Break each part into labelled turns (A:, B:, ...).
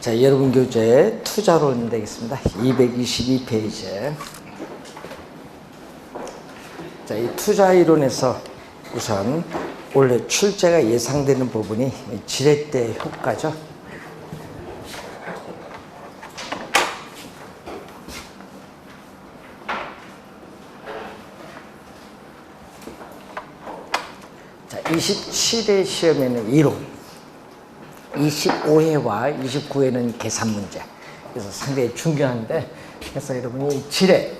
A: 자, 여러분 교재 투자론 되겠습니다. 222페이지. 자, 이 투자 이론에서 우선 원래 출제가 예상되는 부분이 지렛대 효과죠. 자, 27회 시험에는 이론, 25회와 29회는 계산 문제. 그래서 상당히 중요한데, 그래서 여러분이 지렛,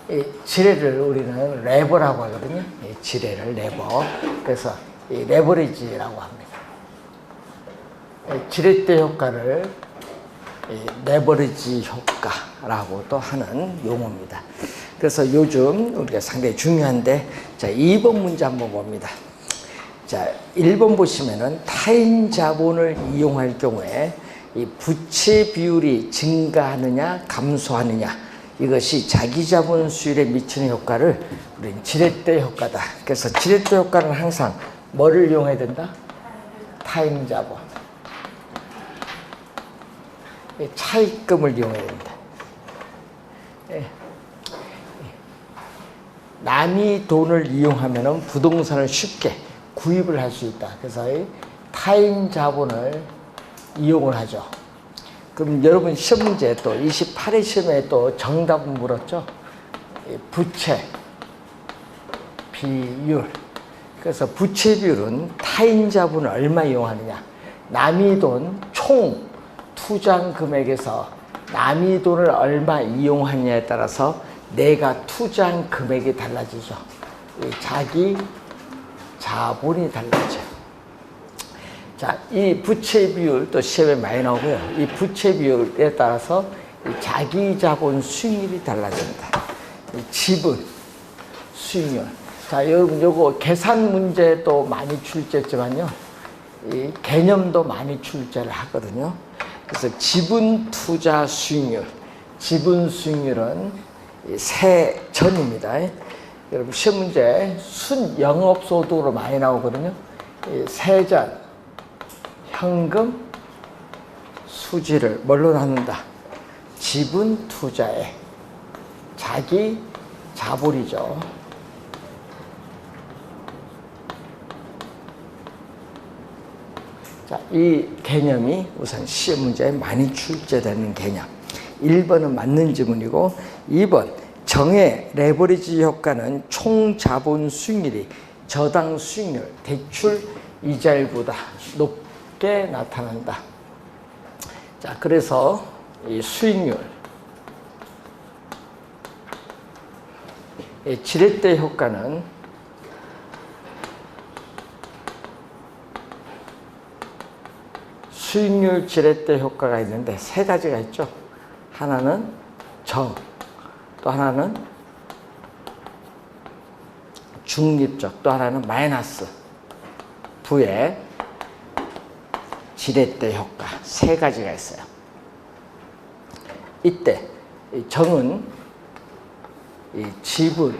A: 이 지렛을 우리는 레버라고 하거든요. 이 지렛을 레버. 그래서 이 레버리지라고 합니다. 이 지렛대 효과를 이 레버리지 효과라고도 하는 용어입니다. 그래서 요즘 우리가 상당히 중요한데, 자, 2번 문제 한번 봅니다. 자, 1번 보시면은 타인 자본을 이용할 경우에 이 부채 비율이 증가하느냐 감소하느냐, 이것이 자기 자본 수율에 미치는 효과를 우리는 지렛대 효과다. 그래서 지렛대 효과는 항상 뭐를 이용해야 된다? 타인 자본. 차입금을 이용해야 된다. 남이 돈을 이용하면 부동산을 쉽게 구입을 할 수 있다. 그래서 타인 자본을 이용을 하죠. 그럼 여러분 시험 문제 또 28회 시험에 또 정답은 물었죠. 부채 비율. 그래서 부채 비율은 타인 자본을 얼마 이용하느냐. 남이 돈 총 투자한 금액에서 남이 돈을 얼마 이용하느냐에 따라서 내가 투자한 금액이 달라지죠. 자기 자본이 달라져요. 자, 이 부채 비율 또 시험에 많이 나오고요. 이 부채 비율에 따라서 이 자기 자본 수익률이 달라집니다. 이 지분 수익률. 자, 여러분 요거 계산 문제도 많이 출제했지만요. 이 개념도 많이 출제를 하거든요. 그래서 지분 투자 수익률. 지분 수익률은 세전입니다. 여러분 시험 문제 순 영업소득으로 많이 나오거든요. 세전, 현금, 수지를 뭘로 나눈다? 지분 투자에 자기 자본이죠. 자, 이 개념이 우선 시험 문제에 많이 출제되는 개념. 1번은 맞는 지문이고, 2번 정의 레버리지 효과는 총 자본 수익률이 저당 수익률, 대출 이자율보다 높게 나타난다. 자, 그래서 이 수익률, 이 지렛대 효과는 수익률 지렛대 효과가 있는데 세 가지가 있죠. 하나는 정, 또 하나는 중립적, 또 하나는 마이너스 부의 지렛대 효과, 세 가지가 있어요. 이때 이 정은 이 지분,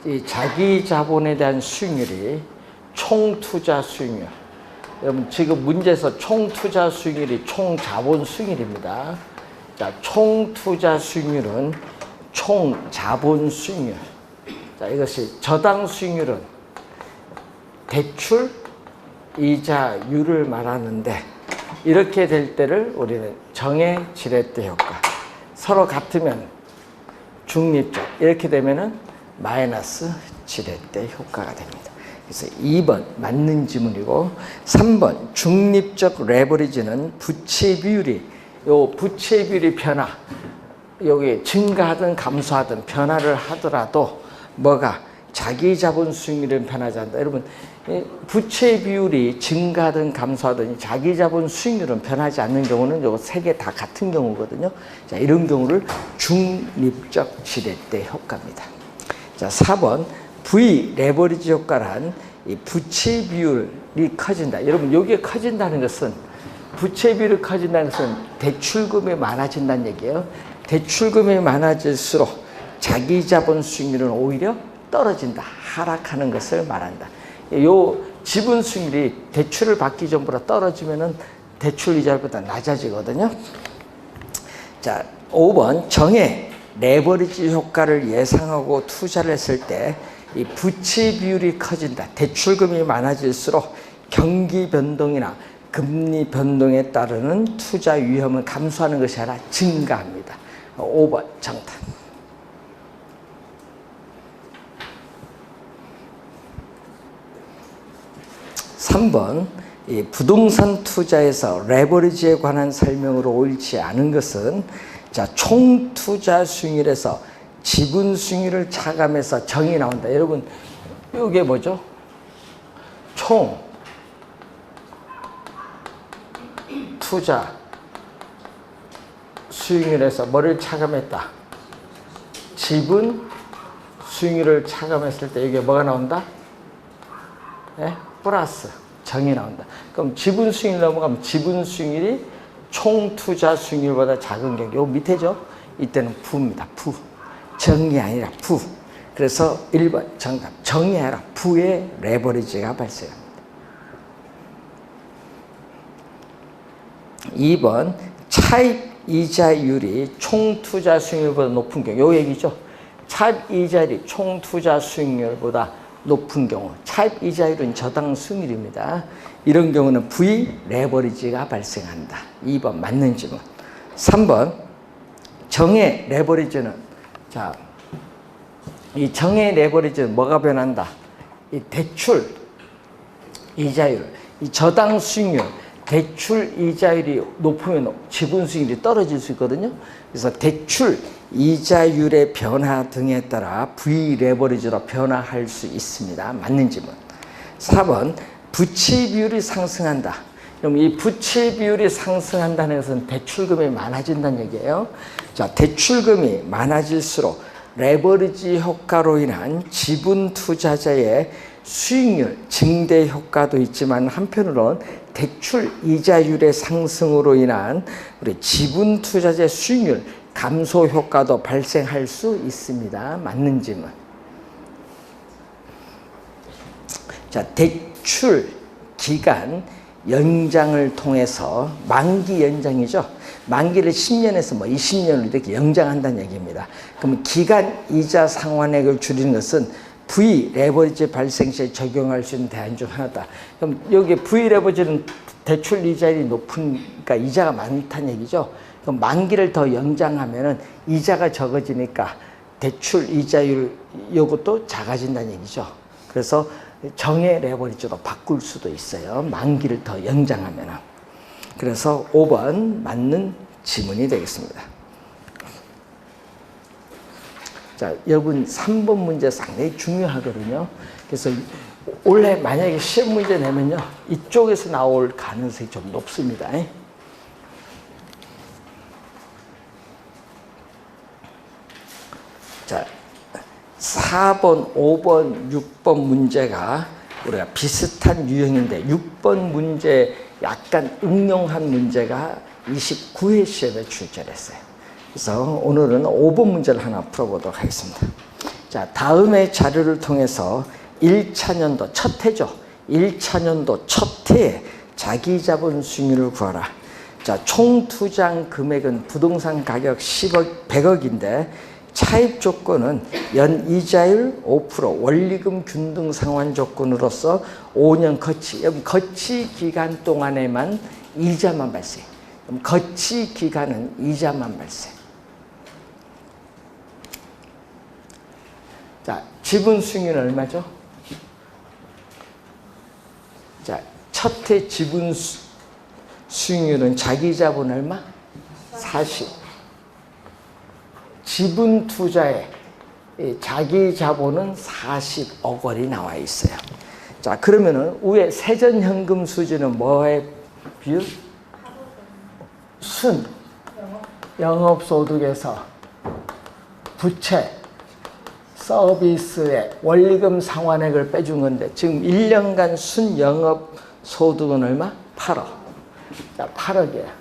A: 이 자기 자본에 대한 수익률이 총 투자 수익률. 여러분 지금 문제에서 총 투자 수익률이 총 자본 수익률입니다. 자, 총 투자 수익률은 총 자본 수익률. 자, 이것이 저당 수익률은 대출 이자율을 말하는데, 이렇게 될 때를 우리는 정의 지렛대 효과. 서로 같으면 중립적, 이렇게 되면은 마이너스 지렛대 효과가 됩니다. 그래서 2번 맞는 지문이고, 3번 중립적 레버리지는 부채 비율이, 요 부채 비율이 변화, 여기 증가하든 감소하든 변화를 하더라도 뭐가 자기 자본 수익률은 변하지 않는다. 여러분 부채 비율이 증가하든 감소하든 자기 자본 수익률은 변하지 않는 경우는 요 세 개 다 같은 경우거든요. 자, 이런 경우를 중립적 지렛대 효과입니다. 자, 4번 V 레버리지 효과란 이 부채 비율이 커진다. 여러분 여기에 커진다는 것은, 부채 비율이 커진다는 것은 대출금이 많아진다는 얘기예요. 대출금이 많아질수록 자기 자본 수익률은 오히려 떨어진다, 하락하는 것을 말한다. 요 지분 수익률이 대출을 받기 전보다 떨어지면은 대출 이자율보다 낮아지거든요. 자, 5번 정의 레버리지 효과를 예상하고 투자를 했을 때 이 부채 비율이 커진다. 대출금이 많아질수록 경기 변동이나 금리 변동에 따르는 투자 위험을 감소하는 것이 아니라 증가합니다. 5번 정답. 3번 이 부동산 투자에서 레버리지에 관한 설명으로 옳지 않은 것은 자, 총 투자 수익률에서 지분 수익률을 차감해서 정이 나온다. 여러분, 이게 뭐죠? 총 투자 수익률에서 뭐를 차감했다? 지분 수익률을 차감했을 때 이게 뭐가 나온다? 네? 플러스 정이 나온다. 그럼 지분 수익률 넘어가면 지분 수익률이 총 투자 수익률보다 작은 경우, 요 밑에죠? 이때는 부입니다. 부. 정이 아니라 부. 그래서 1번 정답. 정이 아니라 부의 레버리지가 발생합니다. 2번 차입 이자율이 총 투자 수익률보다 높은 경우, 요 얘기죠. 차입 이자율이 총 투자 수익률보다 높은 경우, 차입 이자율은 저당 수익률입니다. 이런 경우는 V 레버리지가 발생한다. 2번 맞는 질문. 3번 정의 레버리지는, 자, 이 정의 레버리지는 뭐가 변한다? 이 대출 이자율, 이 저당 수익률, 대출 이자율이 높으면 지분 수익률이 떨어질 수 있거든요. 그래서 대출 이자율의 변화 등에 따라 V 레버리지로 변화할 수 있습니다. 맞는 질문. 4번 부채 비율이 상승한다. 그럼 이 부채 비율이 상승한다는 것은 대출금이 많아진다는 얘기예요. 자, 대출금이 많아질수록 레버리지 효과로 인한 지분 투자자의 수익률 증대 효과도 있지만 한편으로는 대출 이자율의 상승으로 인한 우리 지분 투자자의 수익률 감소 효과도 발생할 수 있습니다. 맞는 질문. 자, 대출 기간 연장을 통해서 만기 연장이죠. 만기를 10년에서 뭐 20년으로 이렇게 연장한다는 얘기입니다. 그럼 기간 이자 상환액을 줄이는 것은 V 레버리지 발생 시에 적용할 수 있는 대안 중 하나다. 그럼 여기 V 레버리지는 대출 이자율이 높으니까 이자가 많다는 얘기죠. 그럼 만기를 더 연장하면은 이자가 적어지니까 대출 이자율 요것도 작아진다는 얘기죠. 그래서 정의 레버리지로 바꿀 수도 있어요. 만기를 더 연장하면은. 그래서 5번 맞는 지문이 되겠습니다. 자, 여러분 3번 문제 상당히 중요하거든요. 그래서 원래 만약에 시험 문제 내면요, 이쪽에서 나올 가능성이 좀 높습니다. 자, 4번, 5번, 6번 문제가 우리가 비슷한 유형인데 6번 문제 약간 응용한 문제가 29회 시험에 출제했어요. 그래서 오늘은 5번 문제를 하나 풀어보도록 하겠습니다. 자, 다음의 자료를 통해서 1차 년도 첫 해죠. 1차 년도 첫 해에 자기 자본 수익률을 구하라. 자, 총 투자한 금액은 부동산 가격 10억, 100억인데 차입 조건은 연 이자율 5%, 원리금 균등 상환 조건으로서 5년 거치, 여기 거치 기간 동안에만 이자만 발생. 그럼 거치 기간은 이자만 발생. 자, 지분 수익률은 얼마죠? 자, 첫 해 지분 수익률은 자기 자본 얼마? 40. 지분 투자에 자기 자본은 40억 원이 나와 있어요. 자, 그러면은 위에 세전현금 수지는 뭐의 비율? 순 영업소득에서 부채 서비스의 원리금 상환액을 빼준 건데 지금 1년간 순 영업소득은 얼마? 8억. 자, 8억이에요.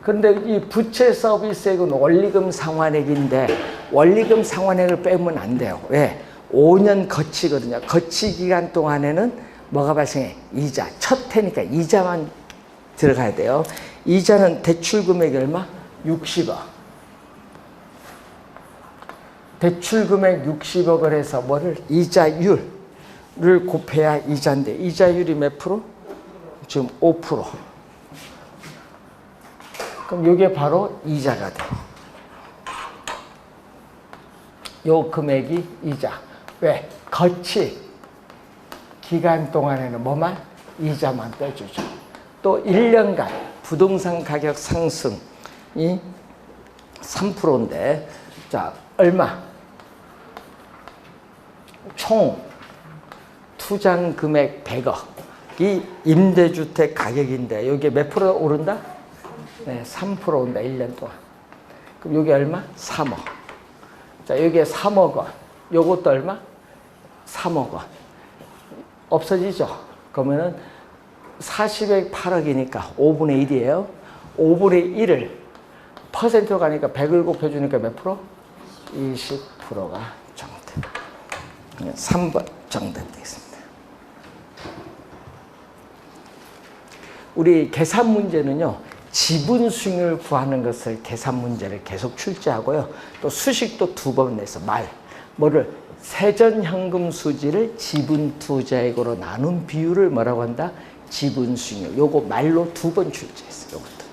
A: 근데 이 부채 서비스액은 원리금 상환액인데 원리금 상환액을 빼면 안 돼요. 왜? 5년 거치거든요. 거치 기간 동안에는 뭐가 발생해? 이자. 첫 해니까 이자만 들어가야 돼요. 이자는 대출 금액이 얼마? 60억. 대출 금액 60억을 해서 뭐를? 이자율을 곱해야 이자인데, 이자율이 몇 프로? 지금 5%. 그럼 이게 바로 이자가 돼요. 요 금액이 이자. 왜? 거치 기간 동안에는 뭐만? 이자만 떼주죠. 또 1년간 부동산 가격 상승이 3%인데, 자, 얼마? 총 투자 금액 100억이 임대주택 가격인데, 여기에 몇 프로 오른다? 네, 3% 온다, 1년 동안. 그럼 여기 얼마? 3억. 자, 여기에 3억 원. 요것도 얼마? 3억 원. 없어지죠? 그러면은 40에 8억이니까 5분의 1이에요. 5분의 1을 퍼센트로 가니까 100을 곱해주니까 몇 프로? 20%가 정답. 3번 정답 되겠습니다. 우리 계산 문제는요, 지분 수익률 구하는 것을 계산 문제를 계속 출제하고요. 또 수식도 2번 내서 뭐를? 세전현금 수지를 지분 투자액으로 나눈 비율을 뭐라고 한다? 지분 수익률. 요거 말로 2번 출제했어요. 요것도.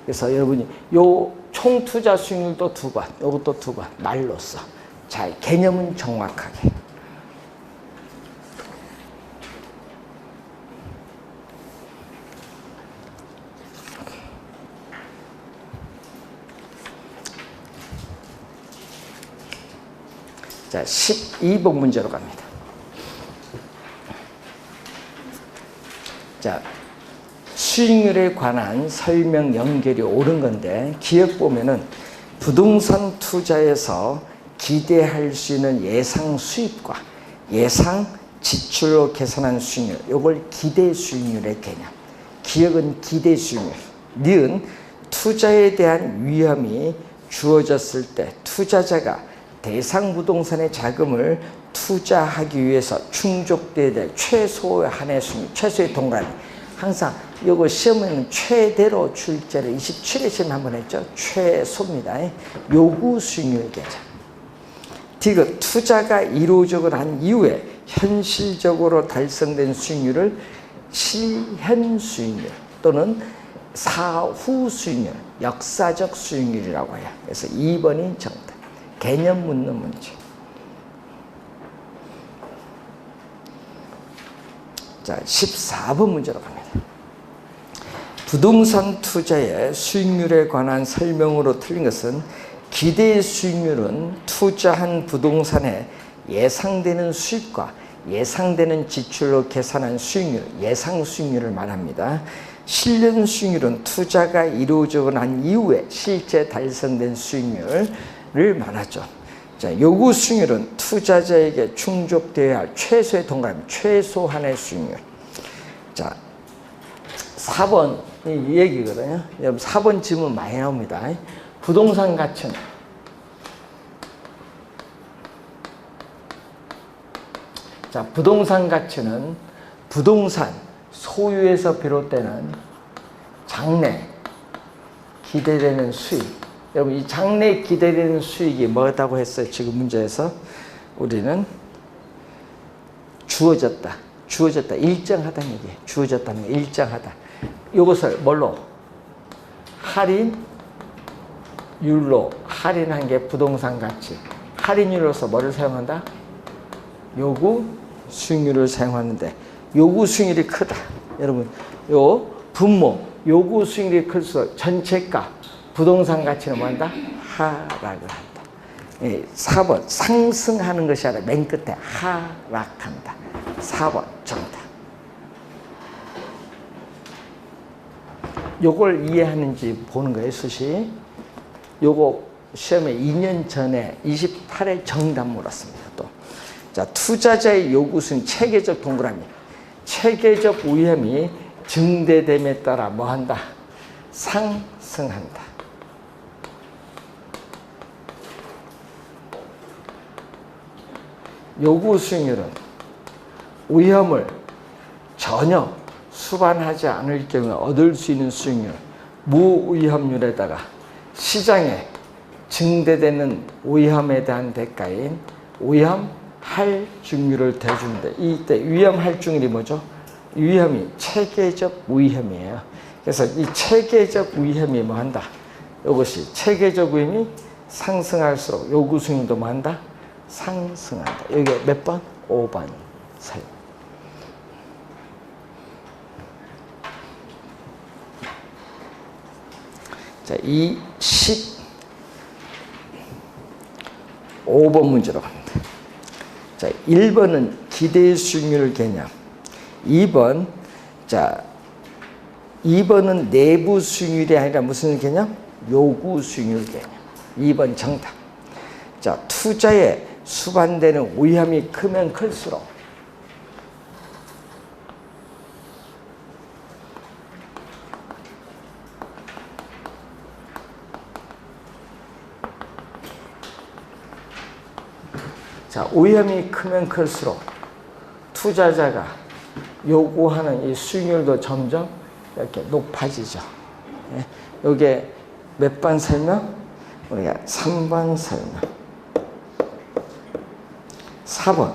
A: 그래서 여러분이 요 총 투자 수익률도 2번, 요것도 2번 말로써. 자, 개념은 정확하게. 자, 12번 문제로 갑니다. 자, 수익률에 관한 설명 연결이 옳은 건데, 기억 보면은 부동산 투자에서 기대할 수 있는 예상 수입과 예상 지출로 계산한 수익률, 요걸 기대 수익률의 개념. 기억은 기대 수익률. 니은 투자에 대한 위험이 주어졌을 때 투자자가 대상 부동산의 자금을 투자하기 위해서 충족돼야 될 최소의 한해 수익률, 최소의 동그라미. 항상 이거 시험에는 최대로 출제를 27회 시험 한번 했죠. 최소입니다. 요구 수익률 계산. 디귿 투자가 이루어지고 난 이후에 현실적으로 달성된 수익률을 실현 수익률 또는 사후 수익률, 역사적 수익률이라고 해요. 그래서 2번이 정답. 개념 묻는 문제. 자, 14번 문제로 갑니다. 부동산 투자의 수익률에 관한 설명으로 틀린 것은 기대 수익률은 투자한 부동산의 예상되는 수익과 예상되는 지출로 계산한 수익률, 예상 수익률을 말합니다. 실현 수익률은 투자가 이루어지고 난 이후에 실제 달성된 수익률을 말하죠. 자, 요구 수익률은 투자자에게 충족되어야 할 최소의 동그라미, 최소한의 수익률. 자, 4번 이 얘기거든요. 여러분 4번 질문 많이 나옵니다. 부동산 가치는 자, 부동산 가치는 부동산 소유에서 비롯되는 장래 기대되는 수익. 여러분 이 장래 기대되는 수익이 뭐다고 했어요? 지금 문제에서 우리는 주어졌다, 일정하다는 얘기예요. 주어졌다는 게 일정하다. 이것을 뭘로? 할인율로 할인한 게 부동산 가치. 할인율로서 뭐를 사용한다? 요구 수익률을 사용하는데 요구 수익률이 크다. 여러분 요 분모 요구 수익률이 클수록 전체값 부동산 가치는 뭐한다? 하락을 한다. 4번 상승하는 것이 아니라 맨 끝에 하락한다. 4번 정답. 요걸 이해하는지 보는 거예요. 수시. 요거 시험에 2년 전에 28회 정답 물었습니다. 또. 자, 투자자의 요구 수익 체계적 동그라미. 체계적 위험이 증대됨에 따라 뭐한다? 상승한다. 요구 수익률은 위험을 전혀 수반하지 않을 경우에 얻을 수 있는 수익률, 무위험률에다가 시장에 증대되는 위험에 대한 대가인 위험할증률을 대주는데, 이때 위험할증률이 뭐죠? 위험이 체계적 위험이에요. 그래서 이 체계적 위험이 뭐 한다? 이것이 체계적 위험이 상승할수록 요구 수익률도 뭐 한다? 상승한다. 여기 몇 번? 5번 살. 자, 이 15번 문제로 갑니다. 자, 1번은 기대 수익률 개념. 2번, 자, 2번은 내부 수익률이 아니라 무슨 개념? 요구 수익률 개념. 2번 정답. 자, 투자에 수반되는 위험이 크면 클수록 자, 위험이 크면 클수록 투자자가 요구하는 이 수익률도 점점 이렇게 높아지죠. 예? 요게 몇 번 설명? 우리가 3번 설명. 4번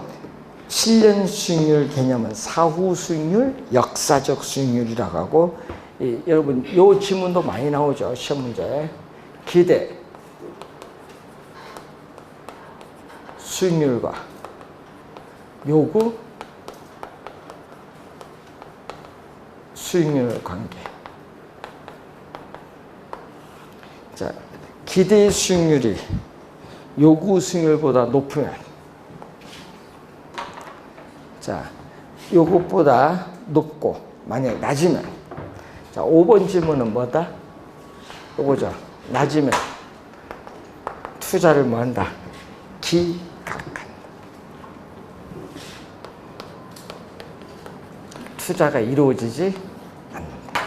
A: 실현 수익률 개념은 사후 수익률, 역사적 수익률이라고 하고, 여러분 요 지문도 많이 나오죠. 시험 문제에. 기대 수익률과 요구 수익률 관계. 자, 기대 수익률이 요구 수익률보다 높으면, 자, 요것보다 높고 만약에 낮으면, 자, 5번 질문은 뭐다? 요거죠. 낮으면 투자를 뭐 한다? 기각한다. 투자가 이루어지지 않는다.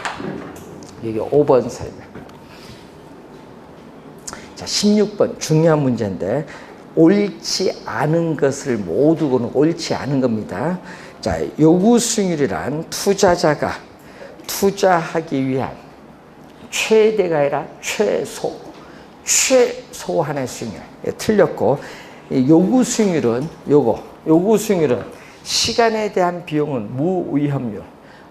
A: 이게 5번 설명. 자, 16번 중요한 문제인데, 옳지 않은 것을 모두 고는 옳지 않은 겁니다. 자, 요구 수익률이란 투자자가 투자하기 위한 최대가 아니라 최소한의 수익률. 예, 틀렸고, 요구 수익률은 요구 수익률은 시간에 대한 비용은 무위험률,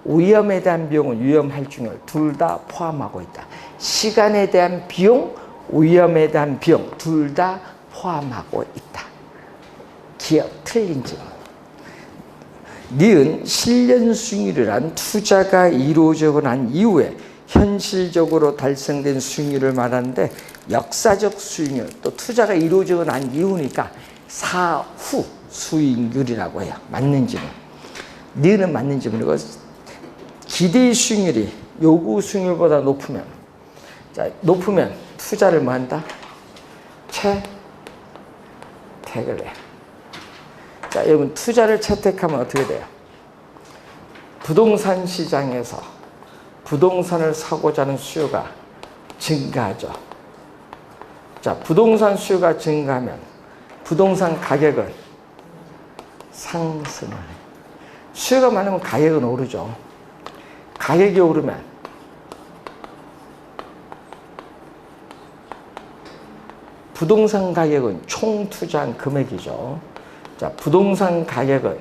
A: 위험에 대한 비용은 위험할증률 둘 다 포함하고 있다. 시간에 대한 비용, 위험에 대한 비용 둘 다 포함하고 있다. 기억 틀린 질문. 니은 실현 수익률이란 투자가 이루어지고 난 이후에 현실적으로 달성된 수익률을 말하는데, 역사적 수익률, 또 투자가 이루어지고 난 이후니까 사후 수익률이라고 해요. 맞는 질문. 니은은 맞는 질문이고, 기대 수익률이 요구 수익률보다 높으면, 자, 높으면 투자를 뭐 한다? 채택을 해요. 자, 여러분 투자를 채택하면 어떻게 돼요? 부동산 시장에서 부동산을 사고자 하는 수요가 증가하죠. 자, 부동산 수요가 증가하면 부동산 가격은 상승을 해요. 수요가 많으면 가격은 오르죠. 가격이 오르면 부동산 가격은 총 투자한 금액이죠. 자, 부동산 가격은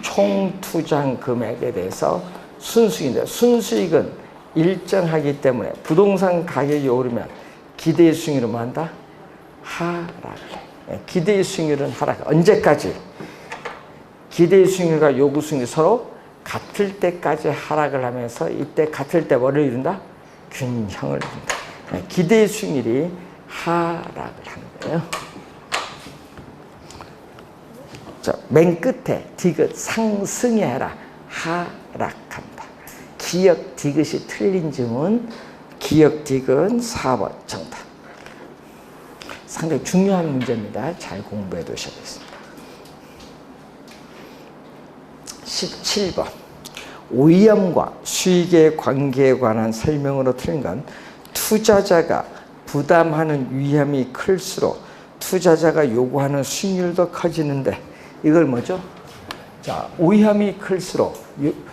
A: 총 투자한 금액에 대해서 순수익인데, 순수익은 일정하기 때문에 부동산 가격이 오르면 기대 수익률은 뭐 한다? 하락을 해. 기대 수익률은 하락. 언제까지? 기대 수익률과 요구 수익률이 서로 같을 때까지 하락을 하면서, 이때 같을 때 뭐를 이룬다? 균형을 이룬다. 기대 수익률이 하락을 하는 거예요. 자, 맨 끝에 디귿 상승이 아니라 하락한다. 기역 디귿이 틀린 질문, 기역 디귿 4번 정답. 상당히 중요한 문제입니다. 잘 공부해 두셔야겠습니다. 17번 위험과 수익의 관계에 관한 설명으로 틀린 건, 투자자가 부담하는 위험이 클수록 투자자가 요구하는 수익률도 커지는데, 이걸 뭐죠? 자, 위험이 클수록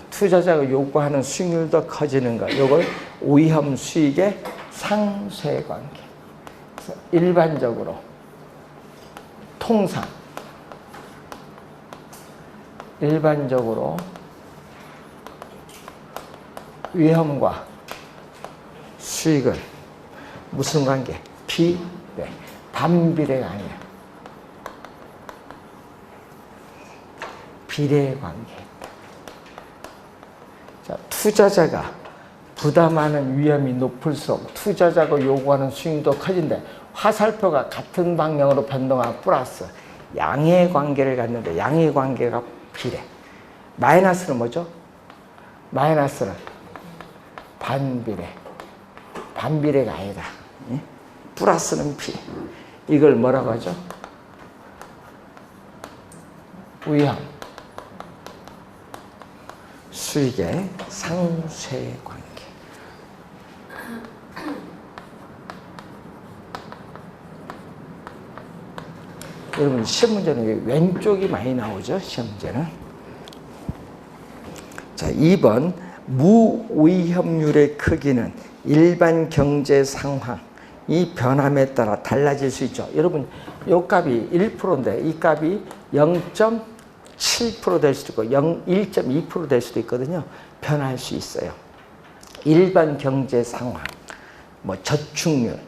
A: 투자자가 요구하는 수익률도 커지는 것. 이걸 위험 수익의 상쇄 관계. 일반적으로 통상 일반적으로 위험과 수익은 무슨 관계? 비례. 반비례가 아니야. 비례 관계다. 자, 투자자가 부담하는 위험이 높을수록 투자자가 요구하는 수익도 커진대. 화살표가 같은 방향으로 변동하고 플러스 양의 관계를 갖는데 양의 관계가 비례. 마이너스는 뭐죠? 마이너스는 반비례. 반비례가 아니다. 플러스는 비례. 이걸 뭐라고 하죠? 위험 수익의 상쇄 관계. 여러분 시험 문제는 왼쪽이 많이 나오죠. 시험 문제는. 자, 2번 무위험률의 크기는 일반 경제 상황이 변함에 따라 달라질 수 있죠. 여러분 이 값이 1%인데 이 값이 0.7% 될 수도 있고 1.2% 될 수도 있거든요. 변할 수 있어요. 일반 경제 상황, 뭐 저축률,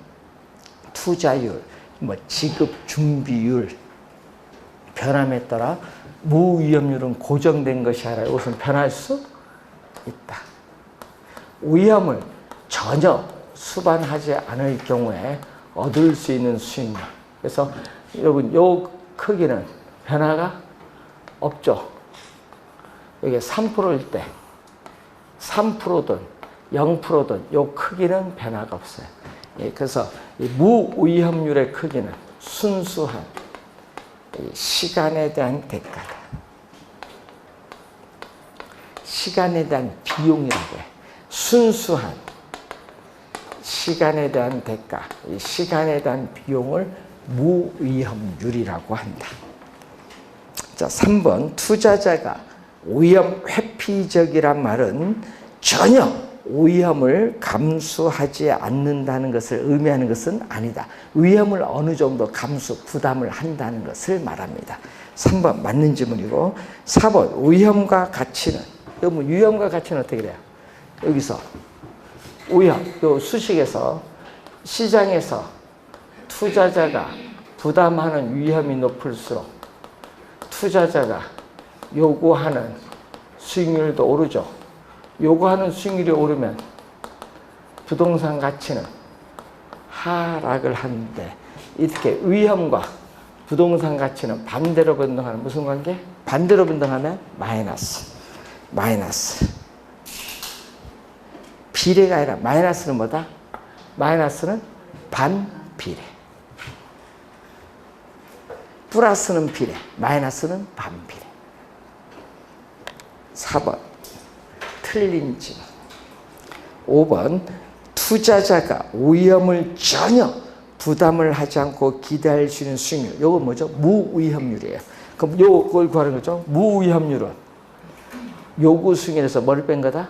A: 투자율, 뭐 지급 준비율 변함에 따라 무위험률은 고정된 것이 아니라 이것은 변할 수 있다. 위험을 전혀 수반하지 않을 경우에 얻을 수 있는 수익률. 그래서 여러분 요 크기는 변화가 없죠. 여기 3%일 때 3%든 0%든 요 크기는 변화가 없어요. 그래서 이 무위험률의 크기는 순수한 시간에 대한 대가다. 시간에 대한 비용이라고 해. 순수한 시간에 대한 대가, 이 시간에 대한 비용을 무위험률이라고 한다. 자, 3번 투자자가 위험 회피적이란 말은 전혀 위험을 감수하지 않는다는 것을 의미하는 것은 아니다. 위험을 어느 정도 감수, 부담을 한다는 것을 말합니다. 3번 맞는 질문이고 4번 위험과 가치는 여러분 위험과 가치는 어떻게 돼요? 여기서 위험, 요 수식에서 시장에서 투자자가 부담하는 위험이 높을수록 투자자가 요구하는 수익률도 오르죠. 요구하는 수익률이 오르면 부동산 가치는 하락을 하는데 이렇게 위험과 부동산 가치는 반대로 변동하는 무슨 관계? 반대로 변동하면 마이너스. 마이너스. 비례가 아니라 마이너스는 뭐다? 마이너스는 반비례. 플러스는 비례, 마이너스는 반비례. 4번 틀린 질문. 5번 투자자가 위험을 전혀 부담을 하지 않고 기대할 수 있는 수익률. 이건 뭐죠? 무위험률이에요. 그럼 이걸 구하는 거죠. 무위험률은 요구 수익률에서 뭐를 뺀 거다?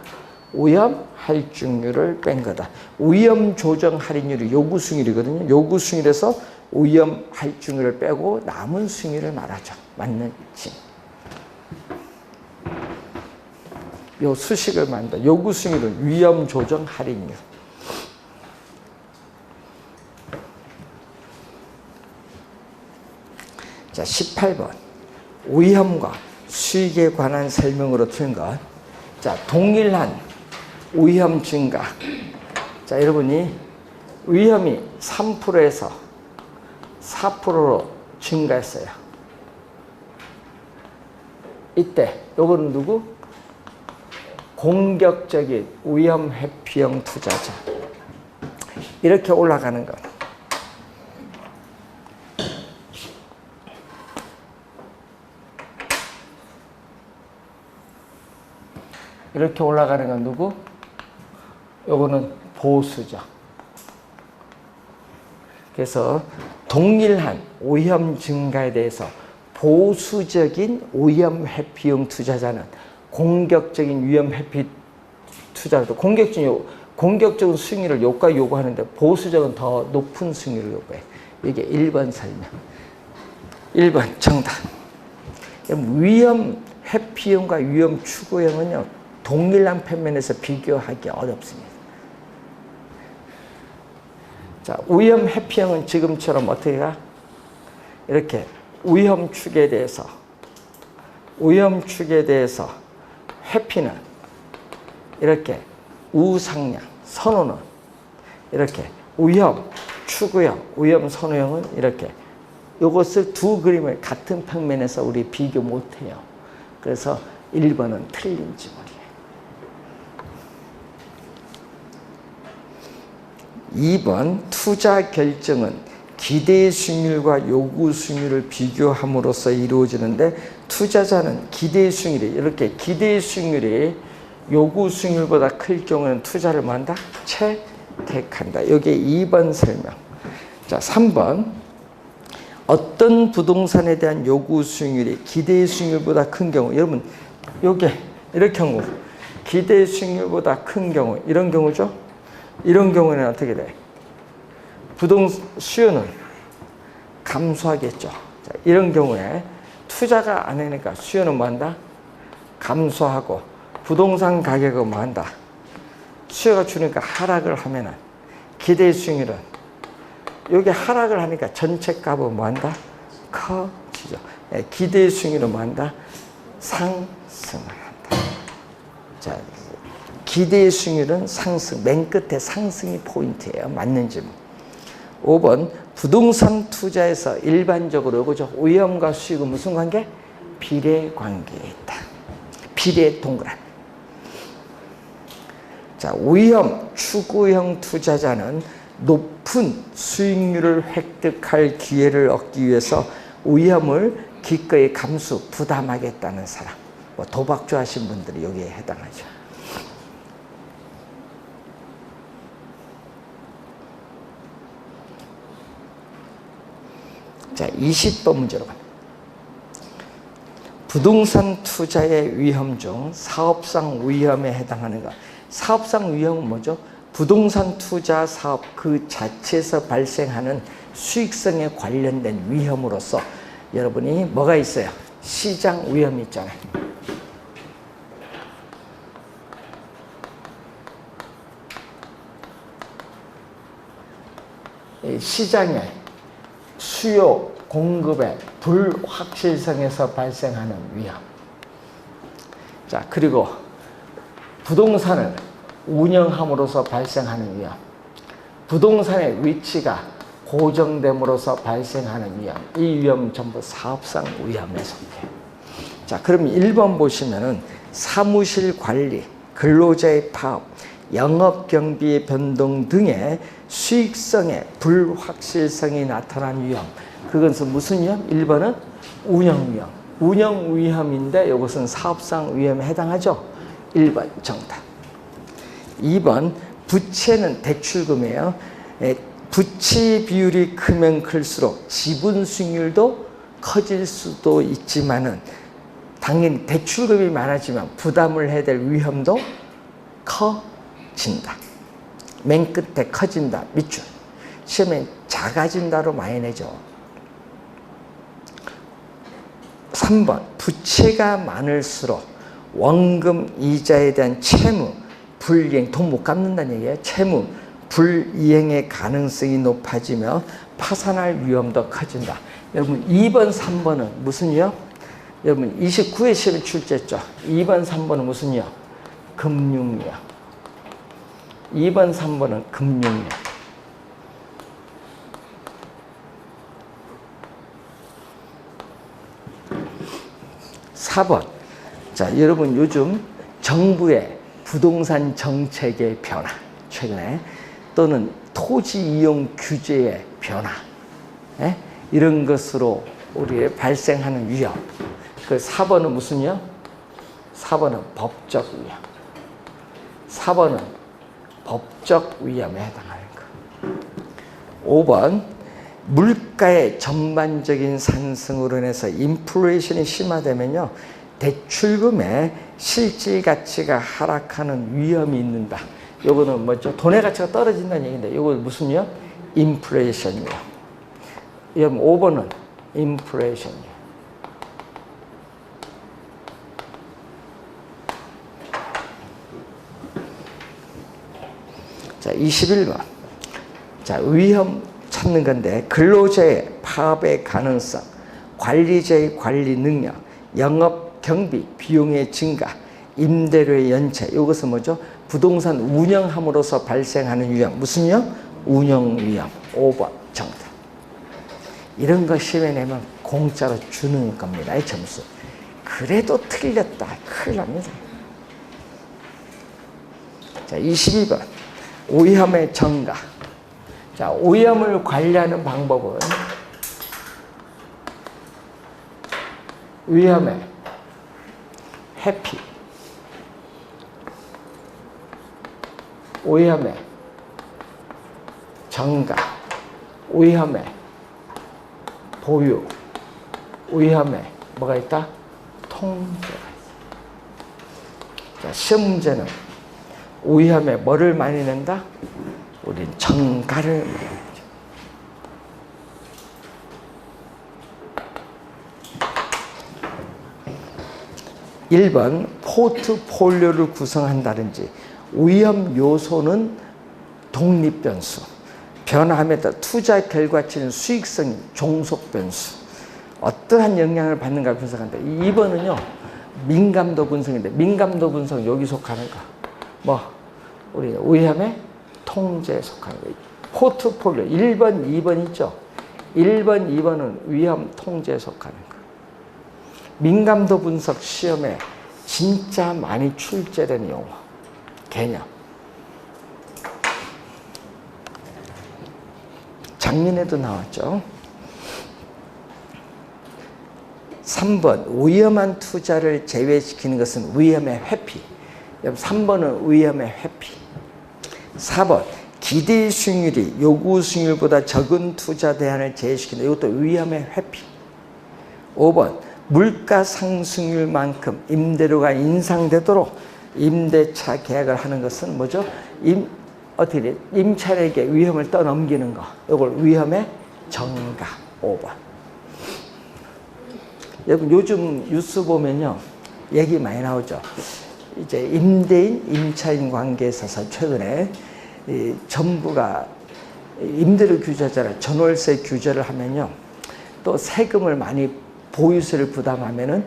A: 위험 할증률을 뺀 거다. 위험 조정 할인율이 요구 수익률이거든요. 요구 수익률에서 위험 할증률을 빼고 남은 수익률을 말하죠. 맞는 질문. 요 수식을 만든다. 요구 수익률은 위험 조정 할인율. 자, 18번. 위험과 수익에 관한 설명으로 틀린 것. 자, 동일한 위험 증가. 자, 여러분이 위험이 3%에서 4%로 증가했어요. 이때 요거는 누구? 공격적인 위험 회피형 투자자. 이렇게 올라가는 것. 이렇게 올라가는 건 누구? 요거는 보수죠. 그래서 동일한 위험 증가에 대해서 보수적인 오염 회피형 투자자는 공격적인 위험 회피 투자도 공격적인 수익률을 요구하는데 보수적은 더 높은 수익률을 요구해. 이게 1번 설명. 1번 정답. 위험 회피형과 위험 추구형은요, 동일한 편면에서 비교하기 어렵습니다. 자, 위험 회피형은 지금처럼 어떻게 가? 이렇게 위험 축에 대해서 회피는 이렇게 우상향, 선호는 이렇게 위험 추구형, 위험 선호형은 이렇게. 이것을 두 그림을 같은 평면에서 우리 비교 못해요. 그래서 1번은 틀린 지문이에요. 2번 투자 결정은 기대 수익률과 요구 수익률을 비교함으로써 이루어지는데 투자자는 기대 수익률이 이렇게 기대 수익률이 요구 수익률보다 클 경우에는 투자를 뭐 한다? 채택한다. 여기에 2번 설명. 자, 3번 어떤 부동산에 대한 요구 수익률이 기대 수익률보다 큰 경우, 여러분 요게 이렇게 경우 기대 수익률보다 큰 경우, 이런 경우죠. 이런 경우는 어떻게 돼? 수요는 감소하겠죠. 자, 이런 경우에 투자가 안 하니까 수요는 뭐 한다? 감소하고 부동산 가격은 뭐 한다? 수요가 줄으니까 하락을 하면은 기대 수익률은 여기 하락을 하니까 전체 값은 뭐 한다? 커지죠. 기대 수익률은 뭐 한다? 상승을 한다. 자, 기대 수익률은 상승, 맨 끝에 상승이 포인트예요. 맞는 질문. 5번 부동산 투자에서 일반적으로 그죠? 위험과 수익은 무슨 관계? 비례 관계에 있다. 비례 동그라미. 자, 위험 추구형 투자자는 높은 수익률을 획득할 기회를 얻기 위해서 위험을 기꺼이 부담하겠다는 사람. 뭐 도박 좋아하시는 분들이 여기에 해당하죠. 자, 20번 문제로 갑니다. 부동산 투자의 위험 중 사업상 위험에 해당하는 것. 사업상 위험은 뭐죠? 부동산 투자 사업 그 자체에서 발생하는 수익성에 관련된 위험으로서 여러분이 뭐가 있어요? 시장 위험이 있잖아요. 시장의 수요 공급의 불확실성에서 발생하는 위험. 자, 그리고 부동산을 운영함으로써 발생하는 위험. 부동산의 위치가 고정됨으로써 발생하는 위험. 이 위험은 전부 사업상 위험에 속해요. 자, 그럼 1번 보시면은 사무실 관리, 근로자의 파업, 영업 경비의 변동 등의 수익성의 불확실성이 나타난 위험. 그것은 무슨 위험? 1번은 운영 위험. 운영 위험인데 이것은 사업상 위험에 해당하죠. 1번 정답. 2번 부채는 대출금이에요. 부채 비율이 크면 클수록 지분 수익률도 커질 수도 있지만은 당연히 대출금이 많아지면 부담을 해야 될 위험도 커진다. 맨 끝에 커진다. 밑줄. 시험에 작아진다로 많이 내죠. 3번 부채가 많을수록 원금 이자에 대한 채무 불이행, 돈 못 갚는다는 얘기예요. 채무 불이행의 가능성이 높아지며 파산할 위험도 커진다. 여러분 2번, 3번은 무슨 위험? 여러분 29회 시험에 출제했죠. 2번, 3번은 무슨 위험? 금융위험. 2번, 3번은 금융위험. 4번. 자, 여러분 요즘 정부의 부동산 정책의 변화, 최근에 또는 토지 이용 규제의 변화, 이런 것으로 우리의 발생하는 위험. 그 4번은 무슨 위험? 4번은 법적 위험. 4번은 법적 위험에 해당하는 거. 5번 물가의 전반적인 상승으로 인해서 인플레이션이 심화되면요, 대출금의 실질 가치가 하락하는 위험이 있는다. 요거는 뭐죠? 돈의 가치가 떨어진다는 얘기인데, 요거 무슨요? 인플레이션이요. 5번은 인플레이션이요. 자, 21번. 자, 위험 찾는 건데, 근로자의 파업의 가능성, 관리자의 관리 능력, 영업 경비 비용의 증가, 임대료의 연체. 이것은 뭐죠? 부동산 운영함으로써 발생하는 위험. 무슨 위험? 운영 위험. 5번 정답. 이런 거 시험에 내면 공짜로 주는 겁니다. 이 점수. 그래도 틀렸다. 큰일 납니다. 자, 22번. 오염의 증가. 자, 오염을 관리하는 방법은 위험의 회피, 오염의 증가, 오염의 보유, 오염의 뭐가 있다? 통제가 있다. 자, 시험 문제는 오염에 뭐를 많이 낸다? 우린 정가를 많이 내죠. (1번) 포트폴리오를 구성한다든지 위험 요소는 독립변수, 변화함에 따라 투자 결과치는 수익성이 종속변수, 어떠한 영향을 받는가를 분석한다. 2번은요 민감도 분석인데, 민감도 분석 여기 속하는 거 뭐 우리 위험의 통제에 속하는 거예요. 포트폴리오 1번, 2번 있죠. 1번, 2번은 위험 통제에 속하는 거. 민감도 분석 시험에 진짜 많이 출제되는 용어, 개념. 작년에도 나왔죠. 3번 위험한 투자를 제외시키는 것은 위험의 회피. 3번은 위험의 회피. 4번 기대 수익률이 요구 수익률보다 적은 투자 대안을 제외시키는 이것도 위험의 회피. 5번 물가 상승률만큼 임대료가 인상되도록 임대차 계약을 하는 것은 뭐죠? 임차인에게 위험을 떠넘기는 거. 이걸 위험의 전가. 5번. 여러분 요즘 뉴스 보면요 얘기 많이 나오죠. 이제 임대인, 임차인 관계에 있어서 최근에 정부가 임대료 규제잖아요. 전월세 규제를 하면요. 또 세금을 많이 보유세를 부담하면은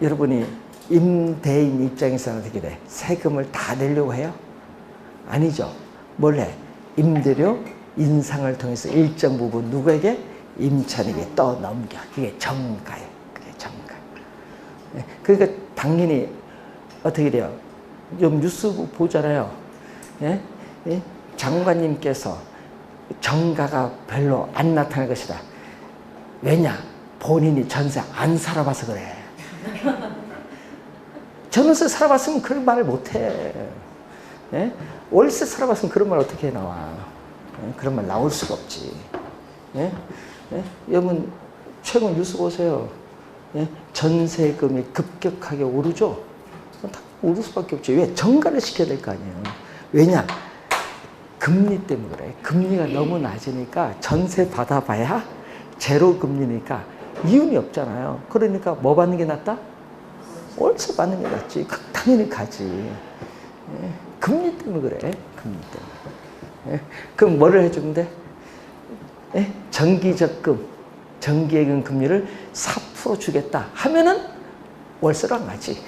A: 여러분이 임대인 입장에서는 어떻게 돼? 세금을 다 내려고 해요? 아니죠. 뭘 해? 임대료 인상을 통해서 일정 부분 누구에게? 임차인에게 떠넘겨. 그게 정가예요. 그게 정가. 그러니까 당연히 어떻게 돼요? 좀 뉴스 보잖아요. 예? 예? 장관님께서 정가가 별로 안 나타날 것이다. 왜냐? 본인이 전세 안 살아봐서 그래. 전세 살아봤으면 그런 말을 못해. 예? 월세 살아봤으면 그런 말 어떻게 나와? 예? 그런 말 나올 수가 없지. 예? 예? 여러분 최근 뉴스 보세요. 예? 전세금이 급격하게 오르죠? 다 오를 수밖에 없지. 왜? 정가를 시켜야 될 거 아니에요. 왜냐? 금리 때문에 그래. 금리가 너무 낮으니까 전세 받아봐야 제로 금리니까 이윤이 없잖아요. 그러니까 뭐 받는 게 낫다? 월세 받는 게 낫지. 당연히 가지. 예? 금리 때문에 그래. 금리 때문에. 예? 그럼 뭐를 해주면 돼? 예? 정기적금, 정기예금 금리를 4% 주겠다 하면은 월세로 안 가지.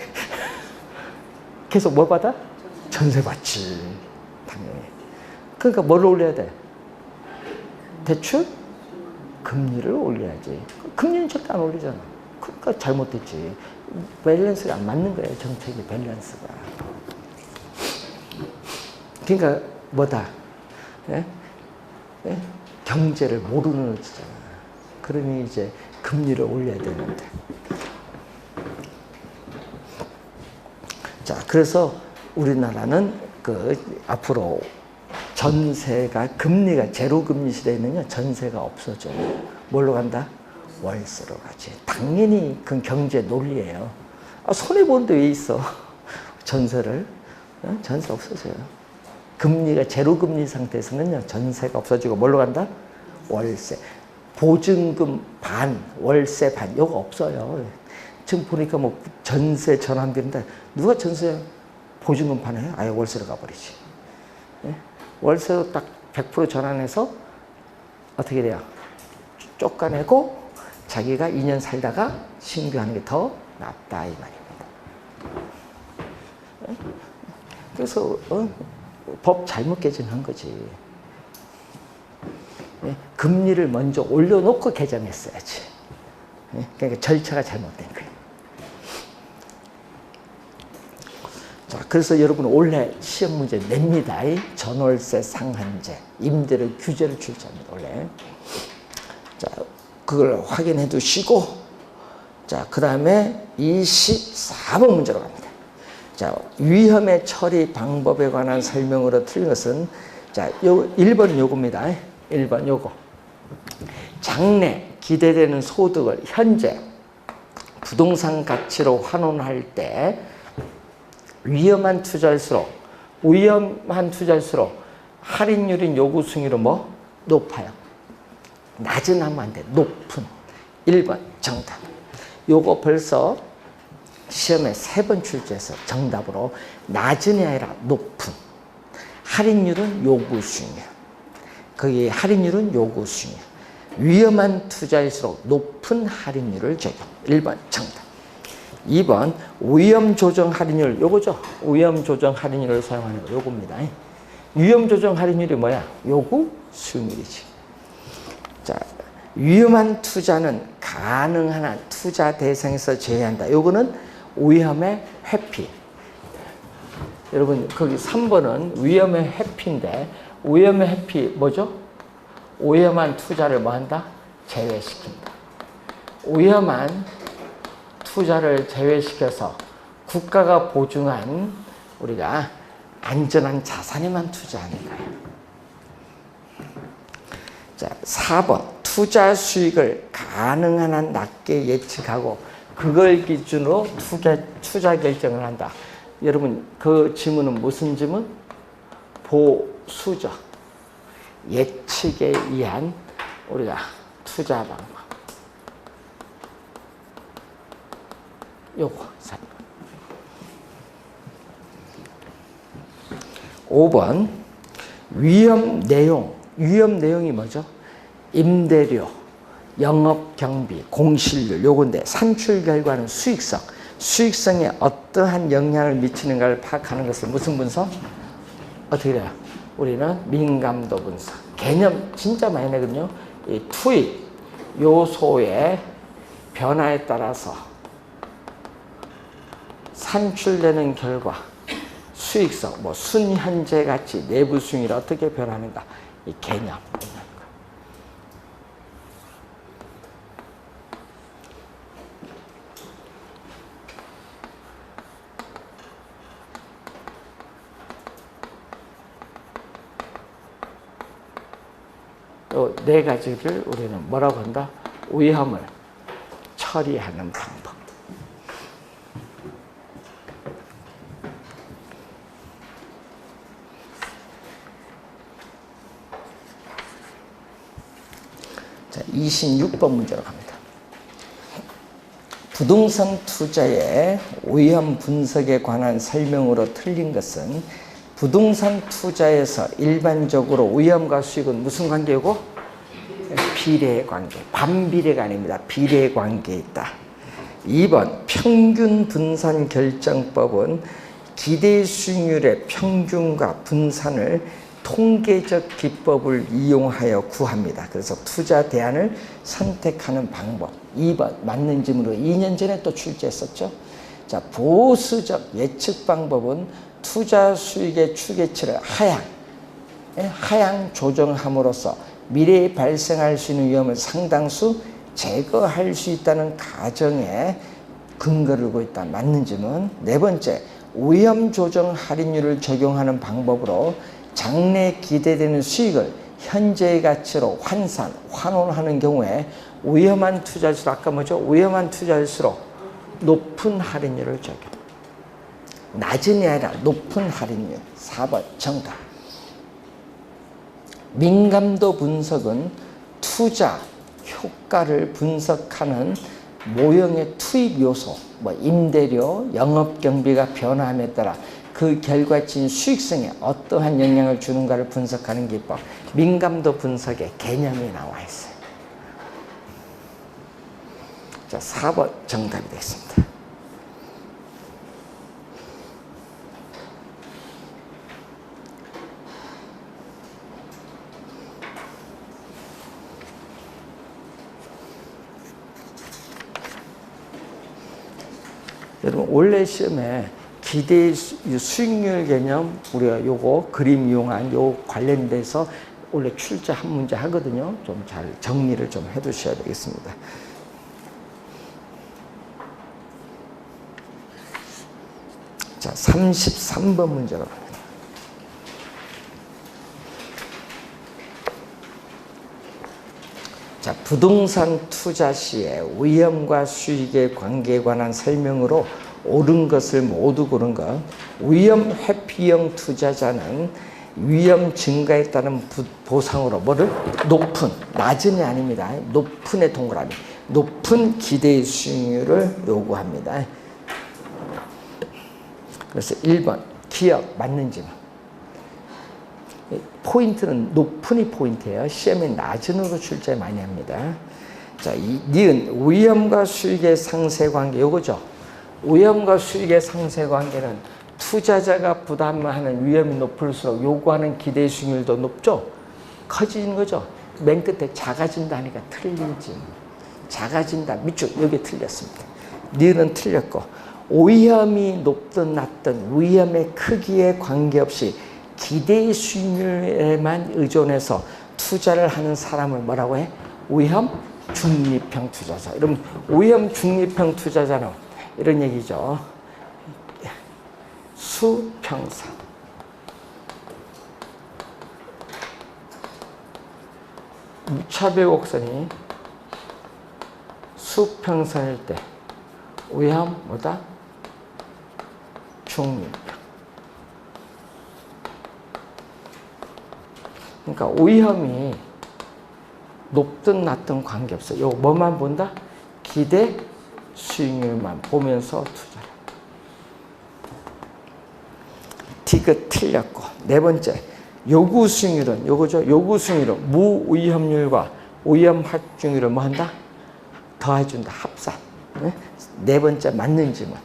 A: 계속 뭐 받아? 전세 받지. 당연히. 그러니까 뭘 올려야 돼? 대출? 금리를 올려야지. 금리는 절대 안 올리잖아. 그러니까 잘못됐지. 밸런스가 안 맞는 거예요. 정책의 밸런스가. 그러니까 뭐다? 예? 예? 경제를 모르는 거잖아. 그러니 이제 금리를 올려야 되는데. 자, 그래서 우리나라는 그 앞으로 전세가 금리가 제로 금리 시대에는요 전세가 없어져요. 뭘로 간다? 월세로 가지. 당연히 그건 경제 논리예요. 손해 보는데 왜 있어? 전세를 전세 없어져요. 금리가 제로 금리 상태에서는요 전세가 없어지고 뭘로 간다? 월세. 보증금 반, 월세 반 요거 없어요. 지금 보니까 뭐 전세 전환비인데 누가 전세 보증금 반해요? 아예 월세로 가버리지. 예? 월세로 딱 100% 전환해서 어떻게 돼요? 쫓아내고 자기가 2년 살다가 신규하는 게 더 낫다 이 말입니다. 예? 그래서 법 잘못 개정한 거지. 예? 금리를 먼저 올려놓고 개정했어야지. 예? 그러니까 절차가 잘못된 거예요. 자, 그래서 여러분 올해 시험 문제 냅니다. 전월세 상한제, 임대료 규제를 출제합니다. 원래. 자, 그걸 확인해 두시고, 자, 그 다음에 24번 문제로 갑니다. 자, 위험의 처리 방법에 관한 설명으로 틀린 것은, 자, 1번 요겁니다. 1번 요거. 장래 기대되는 소득을 현재 부동산 가치로 환원할 때 위험한 투자일수록 할인율인 요구 수익률은 뭐? 높아요. 낮은 하면 안 돼. 높은. 1번 정답. 요거 벌써 시험에 3번 출제해서 정답으로 낮은이 아니라 높은. 할인율은 요구 수익률. 거기 할인율은 요구 수익률. 위험한 투자일수록 높은 할인율을 적용. 1번 정답. 2번 위험 조정 할인율 요거죠. 위험 조정 할인율을 사용하는 거 요겁니다. 위험 조정 할인율이 뭐야? 요구 수익률이지. 자, 위험한 투자는 가능한 한 투자 대상에서 제외한다. 요거는 위험의 회피. 여러분 거기 3번은 위험의 회피인데 위험의 회피 뭐죠? 위험한 투자를 뭐 한다? 제외시킨다. 위험한 투자를 제외시켜서 국가가 보증한 우리가 안전한 자산에만 투자하는 거예요. 자, 4번 투자 수익을 가능한 한 낮게 예측하고 그걸 기준으로 투자 결정을 한다. 여러분 그 지문은 무슨 지문? 보수적 예측에 의한 우리가 투자 방법. 요거 3번. 5번 위험 내용이 뭐죠? 임대료, 영업경비, 공실률 요건데 산출 결과는 수익성에 어떠한 영향을 미치는가를 파악하는 것을 무슨 분석? 어떻게 돼요? 우리는 민감도 분석. 개념 진짜 많이 내거든요. 이 투입 요소의 변화에 따라서 산출되는 결과 수익성, 뭐 순현재 가치, 내부 수익률이 어떻게 변하는가 이 개념. 요 4가지를 우리는 뭐라고 한다? 위험을 처리하는 방법. 자, 26번 문제로 갑니다. 부동산 투자의 위험 분석에 관한 설명으로 틀린 것은 부동산 투자에서 일반적으로 위험과 수익은 무슨 관계고? 비례 관계. 반비례가 아닙니다. 비례 관계에 있다. 2번 평균 분산 결정법은 기대 수익률의 평균과 분산을 통계적 기법을 이용하여 구합니다. 그래서 투자 대안을 선택하는 방법. 2번 맞는 질문으로 2년 전에 또 출제했었죠. 자, 보수적 예측 방법은 투자 수익의 추계치를 하향 조정함으로써 미래에 발생할 수 있는 위험을 상당수 제거할 수 있다는 가정에 근거를 두고 있다. 맞는 질문. 4번째, 위험 조정 할인율을 적용하는 방법으로 장래 기대되는 수익을 현재의 가치로 환원하는 경우에 위험한 투자일수록 아까 뭐죠? 위험한 투자일수록 높은 할인율을 적용. 낮은이 아니라 높은 할인율. 4번 정답. 민감도 분석은 투자 효과를 분석하는 모형의 투입 요소, 임대료, 영업경비가 변화함에 따라 그 결과치인 수익성에 어떠한 영향을 주는가를 분석하는 기법. 민감도 분석의 개념이 나와 있어요. 자, 4번 정답이 되겠습니다. 여러분 원래 시험에 기대 수익률 개념 우리가 요거 그림 이용한 요 관련돼서 원래 출제 한 문제 하거든요. 좀 잘 정리를 좀 해두셔야 되겠습니다. 자, 33번 문제로 갑니다. 자, 부동산 투자 시에 위험과 수익의 관계에 관한 설명으로 옳은 것을 모두 고른 것. 위험 회피형 투자자는 위험 증가에 따른 보상으로 뭐를? 높은, 낮은이 아닙니다. 높은의 동그라미. 높은 기대의 수익률을 요구합니다. 그래서 1번 기억 맞는지만. 포인트는 높은이 포인트예요. 시험에 낮은으로 출제 많이 합니다. 자, 니은 위험과 수익의 상세 관계 요거죠. 위험과 수익의 상세 관계는 투자자가 부담하는 위험이 높을수록 요구하는 기대 수익률도 높죠. 커지는 거죠. 맨 끝에 작아진다 하니까 틀리지. 작아진다 밑줄 여기 틀렸습니다. 니은은 틀렸고 위험이 높든 낮든 위험의 크기에 관계없이 기대의 수익률에만 의존해서 투자를 하는 사람을 뭐라고 해? 위험 중립형 투자자. 그럼 위험 중립형 투자자는 이런 얘기죠. 수평선. 무차별 곡선이 수평선일 때 위험 뭐다? 중립형. 그러니까 위험이 높든 낮든 관계없어. 요거 뭐만 본다? 기대 수익률만 보면서 투자를. D가 틀렸고. 네 번째, 요구 수익률은 요거죠. 요구 수익률은 무위험률과 위험 확증률을 뭐 한다? 더해준다. 합산. 네 번째 맞는지만.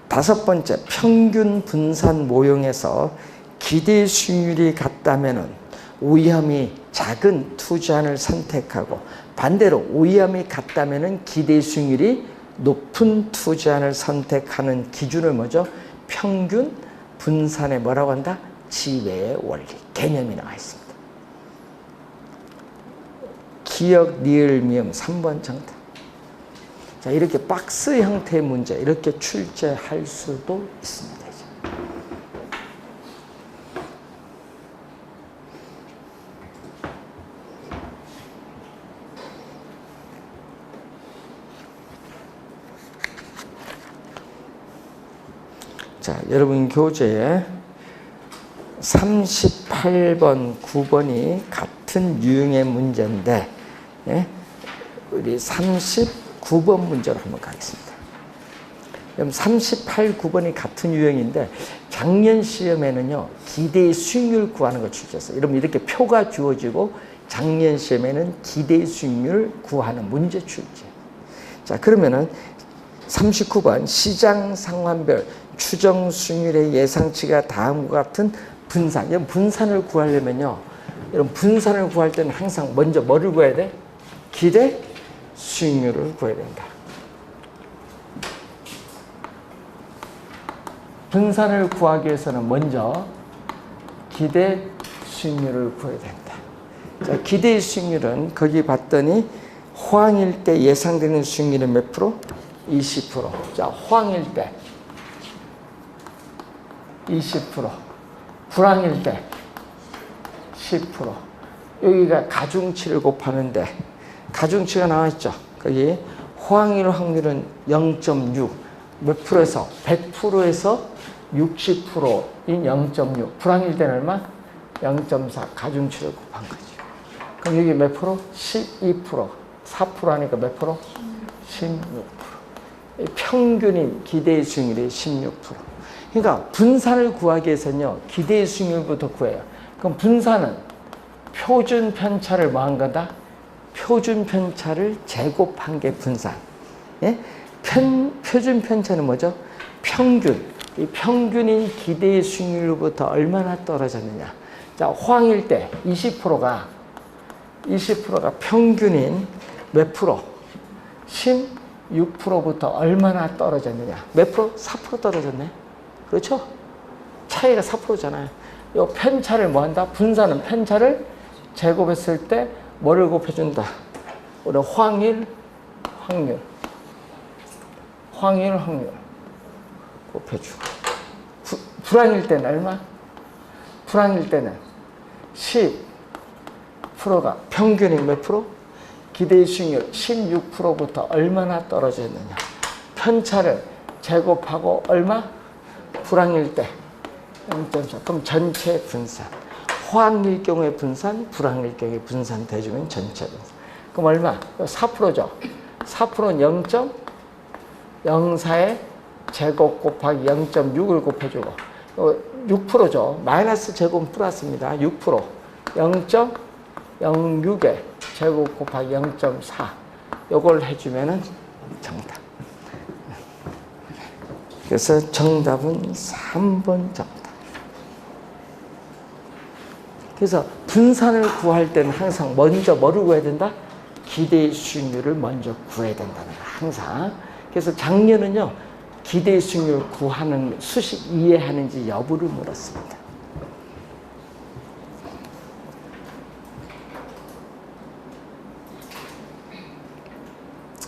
A: 다섯 번째, 평균 분산 모형에서 기대 수익률이 같다면은 위험이 작은 투자를 선택하고 반대로 위험이 같다면은 기대 수익률이 높은 투자를 선택하는 기준을 뭐죠? 평균 분산의 뭐라고 한다? 지배의 원리. 개념이 나와 있습니다. 기억, 니을, 미음 3번 정답. 자, 이렇게 박스 형태의 문제 이렇게 출제할 수도 있습니다. 자, 여러분 교재에 38번, 9번이 같은 유형의 문제인데, 예? 우리 39번 문제로 한번 가겠습니다. 그럼 38, 9번이 같은 유형인데, 작년 시험에는요, 기대 수익률 구하는 거 출제했어요. 이러면 이렇게 표가 주어지고, 작년 시험에는 기대 수익률 구하는 문제 출제. 자, 그러면은 39번 시장 상황별 추정 수익률의 예상치가 다음과 같은 분산. 이런 분산을 구하려면요. 이런 분산을 구할 때는 항상 먼저 뭐를 구해야 돼? 기대 수익률을 구해야 된다. 분산을 구하기 위해서는 먼저 기대 수익률을 구해야 된다. 자, 기대 수익률은 거기 봤더니 호황일 때 예상되는 수익률은 몇 프로? 20%. 자, 호황일 때 20%, 불황일 때 10%. 여기가 가중치를 곱하는데 가중치가 나와있죠. 거기 호황일 확률은 0.6. 몇 프로에서? 100%에서 60%인 0.6. 불황일 때는 얼마? 0.4. 가중치를 곱한 거죠. 그럼 여기 몇 프로? 12%. 4% 하니까 몇 프로? 16%. 평균인 기대의 수익률이 16%. 그러니까 분산을 구하기 위해서는요, 기대의 수익률부터 구해요. 그럼 분산은 표준 편차를 뭐 한 거다? 표준 편차를 제곱한 게 분산. 예? 표준 편차는 뭐죠? 평균. 이 평균인 기대의 수익률로부터 얼마나 떨어졌느냐. 자, 호황일 때 20%가 평균인 몇 프로? 16%부터 얼마나 떨어졌느냐. 몇 프로? 4% 떨어졌네. 그렇죠? 차이가 4%잖아요. 이 편차를 뭐 한다? 분산은 편차를 제곱했을 때 뭐를 곱해준다? 우리 호황일 확률 곱해주고. 불황일 때는 얼마? 불황일 때는 10%가 평균이 몇 프로? 기대의 수익률 16%부터 얼마나 떨어졌느냐. 편차를 제곱하고 얼마? 불황일 때 0.4. 그럼 전체 분산. 호황일 경우에 분산, 불황일 경우에 분산 대주면 전체 분산. 그럼 얼마? 4%죠. 4%는 0.04에 제곱 곱하기 0.6을 곱해주고 6%죠. 마이너스 제곱은 플러스입니다. 6%. 0.06에 제곱 곱하기 0.4. 요걸 해주면은 정답. 그래서 정답은 3번 정답. 그래서 분산을 구할 때는 항상 먼저 뭐를 구해야 된다? 기대의 수익률을 먼저 구해야 된다는 거야, 항상. 그래서 작년은요, 기대의 수익률을 구하는 수식 이해하는지 여부를 물었습니다.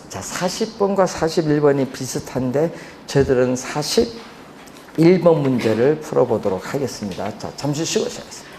A: 자, 40번과 41번이 비슷한데 저희들은 41번 문제를 풀어보도록 하겠습니다. 자, 잠시 쉬고 시작하겠습니다.